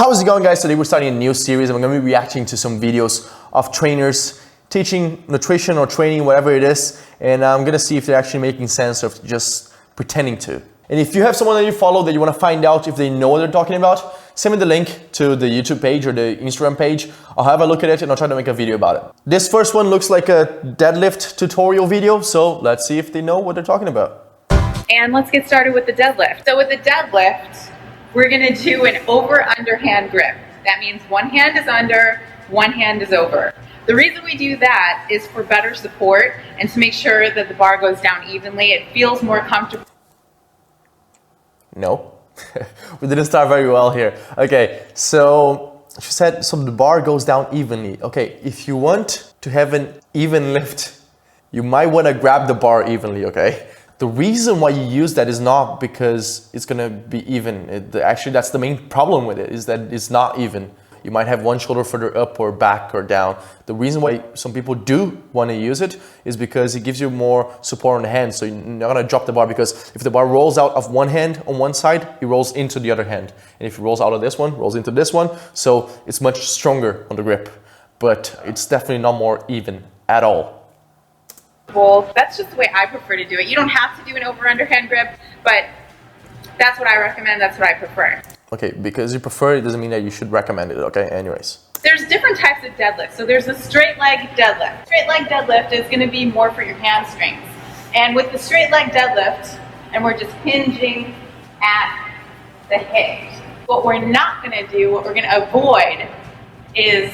How's it going, guys? Today we're starting a new series and we're going to be reacting to some videos of trainers teaching nutrition or training, whatever it is, and I'm going to see if they're actually making sense or if they're just pretending to. And if you have someone that you follow that you want to find out if they know what they're talking about, send me the link to the YouTube page or the Instagram page. I'll have a look at it and I'll try to make a video about it. This first one looks like a deadlift tutorial video, so let's see if they know what they're talking about. And let's get started with the deadlift. So with the deadlift, we're gonna do an over-underhand grip. That means one hand is under, one hand is over. The reason we do that is for better support and to make sure that the bar goes down evenly. It feels more comfortable. No, we didn't start very well here. Okay, so she said, so the bar goes down evenly. Okay, if you want to have an even lift, you might want to grab the bar evenly, okay? The reason why you use that is not because it's gonna be even. Actually, that's the main problem with it, is that it's not even. You might have one shoulder further up or back or down. The reason why some people do want to use it is because it gives you more support on the hand. So you're not gonna drop the bar, because if the bar rolls out of one hand on one side, it rolls into the other hand. And if it rolls out of this one, rolls into this one. So it's much stronger on the grip, but it's definitely not more even at all. Well, that's just the way I prefer to do it. You don't have to do an over-underhand grip, but that's what I recommend, that's what I prefer. Okay, because you prefer it doesn't mean that you should recommend it, okay? Anyways. There's different types of deadlift. So there's a straight leg deadlift. Straight leg deadlift is gonna be more for your hamstrings. And with the straight leg deadlift, and we're just hinging at the hips. What we're not gonna do, what we're gonna avoid is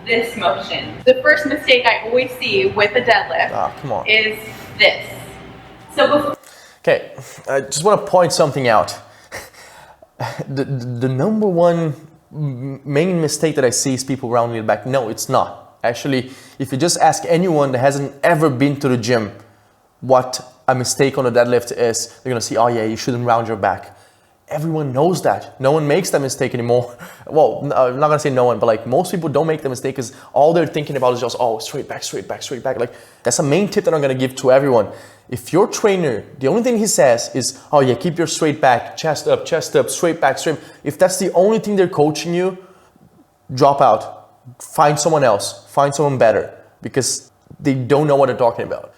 this motion. The first mistake I always see with a deadlift is this. So before okay, I just want to point something out. The number one main mistake that I see is people rounding it back. No, it's not. Actually, if you just ask anyone that hasn't ever been to the gym what a mistake on a deadlift is, they're gonna see, oh yeah, you shouldn't round your back. Everyone knows that. No one makes that mistake anymore. Well, I'm not gonna say no one, but like most people don't make the mistake because all they're thinking about is just, oh, straight back, straight back, straight back. Like that's a main tip that I'm gonna give to everyone. If your trainer, the only thing he says is, oh yeah, keep your straight back, chest up, straight back, straight. If that's the only thing they're coaching you, drop out. Find someone else, find someone better, because they don't know what they're talking about.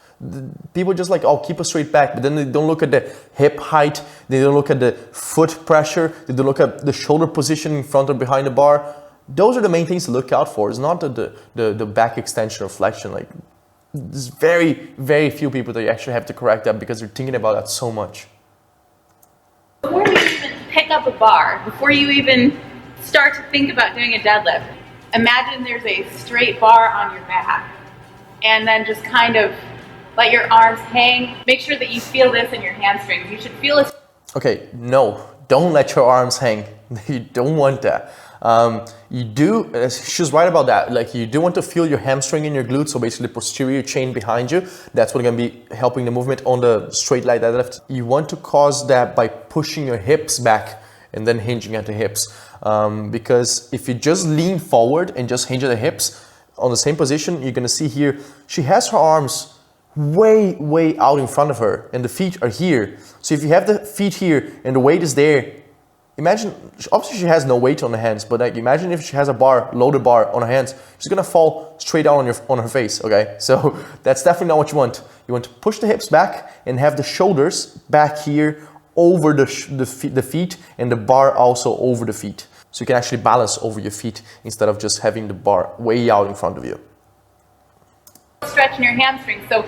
People just like, oh, keep a straight back, but then they don't look at the hip height, they don't look at the foot pressure, they don't look at the shoulder position in front or behind the bar. Those are the main things to look out for. It's not the back extension or flexion. Like, there's very, very few people that you actually have to correct that because they're thinking about that so much. Before you even pick up a bar, before you even start to think about doing a deadlift, imagine there's a straight bar on your back, and then just kind of let your arms hang. Make sure that you feel this in your hamstrings. You should feel it. Okay, no, don't let your arms hang. You don't want that. You do, she's right about that. Like, you do want to feel your hamstring in your glutes, so basically the posterior chain behind you. That's what's gonna be helping the movement on the straight leg deadlift. You want to cause that by pushing your hips back and then hinging at the hips. Because if you just lean forward and just hinge at the hips on the same position, you're gonna see here, she has her arms way out in front of her and the feet are here. So if you have the feet here and the weight is there, imagine, obviously she has no weight on the hands, but like imagine if she has a bar, loaded bar on her hands, she's gonna fall straight down on her face, okay? So that's definitely not what you want. You want to push the hips back and have the shoulders back here over the feet, and the bar also over the feet. So you can actually balance over your feet instead of just having the bar way out in front of you. Stretching your hamstrings, so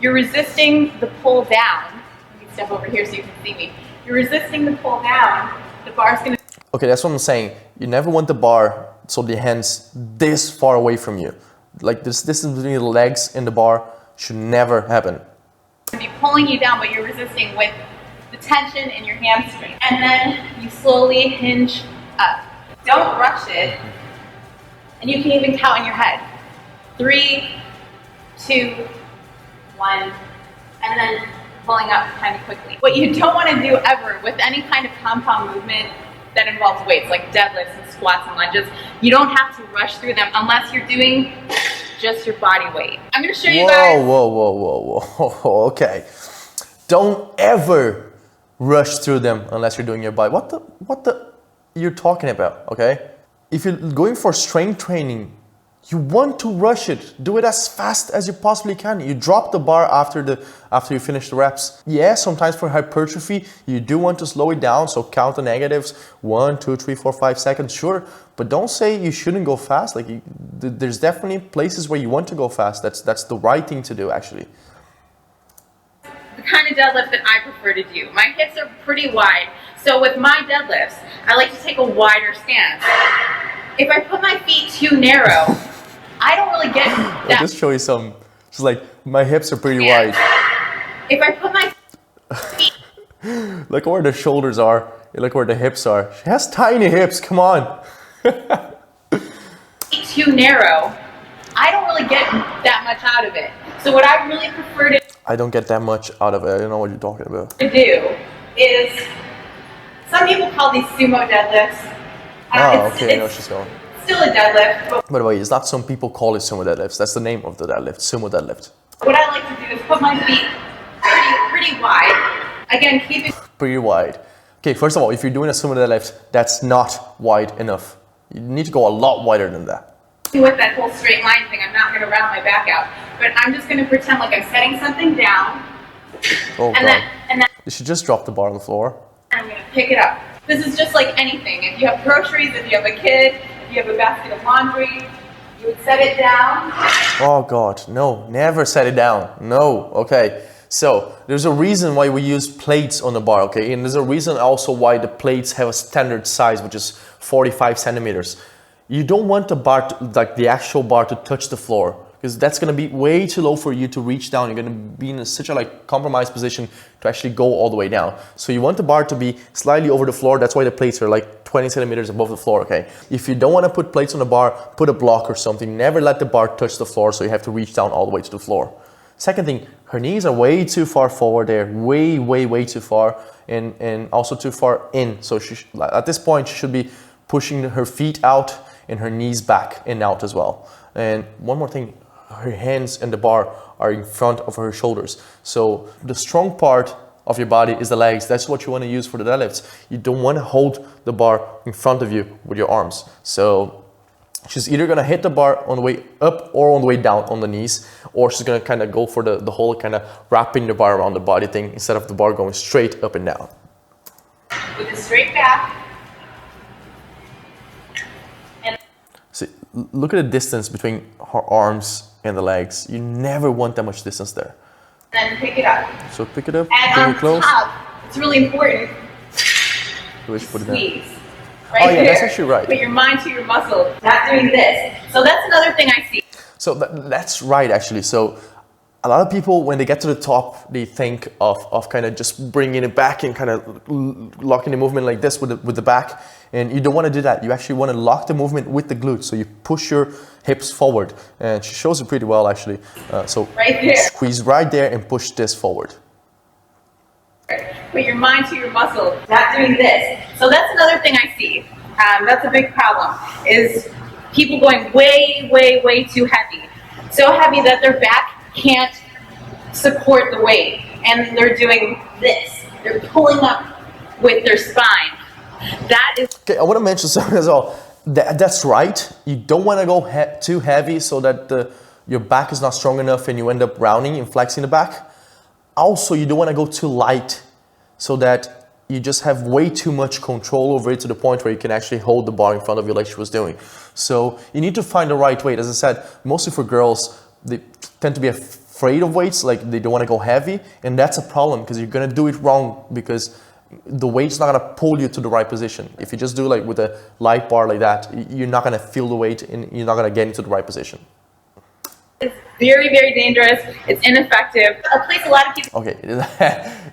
you're resisting the pull down. Let me step over here so you can see me. You're resisting the pull down. The bar's gonna. Okay, that's what I'm saying. You never want the bar so the hands this far away from you. Like this distance between the legs and the bar should never happen. Be pulling you down, but you're resisting with the tension in your hamstring, and then you slowly hinge up. Don't rush it, and you can even count in your head. 3, 2, 1, and then pulling up kind of quickly. What you don't want to do ever with any kind of compound movement that involves weights, like deadlifts and squats and lunges, you don't have to rush through them unless you're doing just your body weight. I'm going to show you guys. Whoa. Okay. Don't ever rush through them unless you're doing your body. What the you're talking about, okay? if you're going for strength training, you want to rush it. Do it as fast as you possibly can. You drop the bar after you finish the reps. Yeah, sometimes for hypertrophy, you do want to slow it down. So count the negatives, 1, 2, 3, 4, 5 seconds, sure. But don't say you shouldn't go fast. Like there's definitely places where you want to go fast. That's the right thing to do, actually. The kind of deadlift that I prefer to do. My hips are pretty wide. So with my deadlifts, I like to take a wider stance. If I put my feet too narrow, I don't really get that. I'll just show you some. It's like, my hips are pretty wide. If I put my feet Look where the shoulders are. Look where the hips are. She has tiny hips, come on. too narrow, I don't really get that much out of it. So what I really prefer to I don't get that much out of it. I don't know what you're talking about. do is, some people call these sumo deadlifts. Okay, I know where she's going. Still a deadlift, but By the way, it's not some people call it sumo deadlifts. That's the name of the deadlift, sumo deadlift. what I like to do is put my feet pretty wide. Again, keep it Pretty wide. Okay, first of all, if you're doing a sumo deadlift, that's not wide enough. You need to go a lot wider than that. with that whole straight line thing. I'm not going to round my back out, but I'm just going to pretend like I'm setting something down. Oh, and God. then You should just drop the bar on the floor. I'm going to pick it up. This is just like anything. If you have groceries, if you have a kid, if you have a basket of laundry, you would set it down. Oh God, no, never set it down. No, okay. So there's a reason why we use plates on the bar, okay? And there's a reason also why the plates have a standard size, which is 45 centimeters. You don't want the bar, like the actual bar, to touch the floor, because that's gonna be way too low for you to reach down. You're gonna be in such a compromised position to actually go all the way down. So you want the bar to be slightly over the floor. That's why the plates are like 20 centimeters above the floor, okay? If you don't wanna put plates on the bar, put a block or something. Never let the bar touch the floor, so you have to reach down all the way to the floor. Second thing, her knees are way too far forward there, way too far, and also too far in. So at this point, she should be pushing her feet out and her knees back and out as well. And one more thing, her hands and the bar are in front of her shoulders. So the strong part of your body is the legs. That's what you want to use for the deadlifts. You don't want to hold the bar in front of you with your arms. So she's either going to hit the bar on the way up or on the way down on the knees, or she's going to kind of go for the whole kind of wrapping the bar around the body thing instead of the bar going straight up and down. With a straight back. See, look at the distance between her arms and the legs. You never want that much distance there. And then pick it up. So pick it up, And bring on it close. top, it's really important, Put it down. squeeze. Right Oh yeah, there. that's actually right. Put your mind to your muscle, not doing this. So that's another thing I see. So that's right, actually. So a lot of people, when they get to the top, they think of kind of just bringing it back and kind of locking the movement like this with the back. And you don't want to do that. You actually want to lock the movement with the glutes. So you push your hips forward. And she shows it pretty well, actually. So Right there. squeeze right there and push this forward. Put your mind to your muscle, not doing this. So that's another thing I see. That's a big problem, is people going way too heavy. So heavy that their back can't support the weight. And they're doing this. They're pulling up with their spine. That is... Okay, I want to mention something as well. That's right. You don't want to go too heavy so that your back is not strong enough and you end up rounding and flexing the back. Also, you don't want to go too light so that you just have way too much control over it to the point where you can actually hold the bar in front of you like she was doing. So you need to find the right weight. As I said, mostly for girls, they tend to be afraid of weights, like they don't want to go heavy, and that's a problem because you're going to do it wrong because the weight's not going to pull you to the right position. If you just do like with a light bar like that, you're not going to feel the weight and you're not going to get into the right position. It's very dangerous. It's ineffective. A place a lot of people... Okay,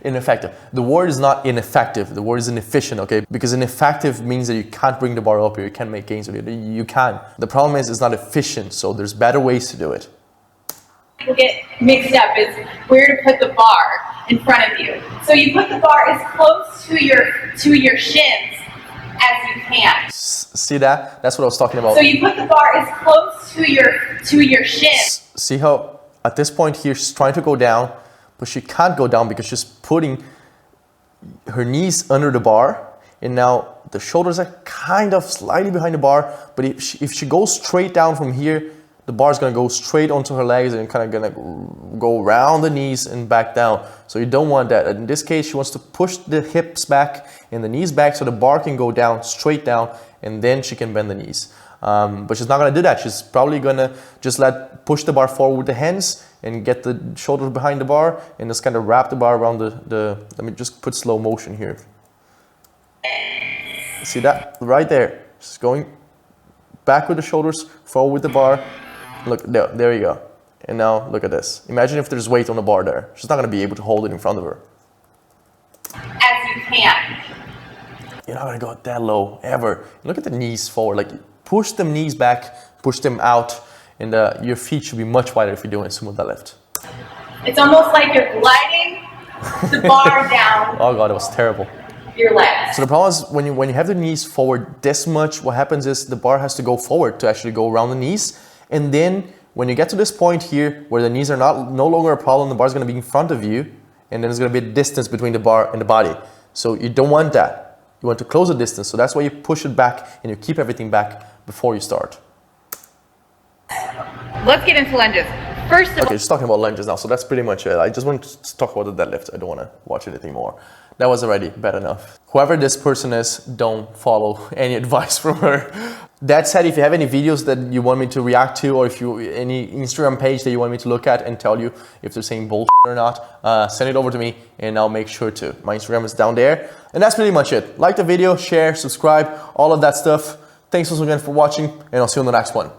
ineffective. The word is not ineffective. The word is inefficient, okay? Because ineffective means that you can't bring the bar up or you can't make gains with it. You can. The problem is it's not efficient, so there's better ways to do it. People get mixed up is where to put the bar in front of you. So you put the bar as close to your shins as you can. See that? That's what I was talking about. So you put the bar as close to your shins. See how at this point here she's trying to go down, but she can't go down because she's putting her knees under the bar and now the shoulders are kind of slightly behind the bar, but if she goes straight down from here, the bar is gonna go straight onto her legs and kind of gonna go around the knees and back down. So you don't want that. In this case, she wants to push the hips back and the knees back so the bar can go down, straight down, and then she can bend the knees. But she's not gonna do that. She's probably gonna just push the bar forward with the hands and get the shoulders behind the bar and just kind of wrap the bar around let me just put slow motion here. See that? Right there. She's going back with the shoulders, forward with the bar. Look, there you go. And now look at this. Imagine if there's weight on the bar there. She's not gonna be able to hold it in front of her. As you can. You're not gonna go that low, ever. Look at the knees forward. Like, push them knees back, push them out, and your feet should be much wider if you're doing a sumo deadlift. It's almost like you're gliding the bar down. Oh God, it was terrible. Your legs. So the problem is when you have the knees forward this much, what happens is the bar has to go forward to actually go around the knees. And then when you get to this point here where the knees are no longer a problem, the bar is gonna be in front of you, and then there's gonna be a distance between the bar and the body. So you don't want that. You want to close the distance. So that's why you push it back and you keep everything back before you start. Let's get into lunges. First of all, Okay, just talking about lunges now. So that's pretty much it. I just want to talk about the deadlift. I don't want to watch anything more. That was already bad enough. Whoever this person is, don't follow any advice from her. That said, if you have any videos that you want me to react to, or if any Instagram page that you want me to look at and tell you if they're saying bullshit or not, send it over to me and I'll make sure to. My Instagram is down there. And that's pretty much it. Like the video, share, subscribe, all of that stuff. Thanks once again for watching, and I'll see you on the next one.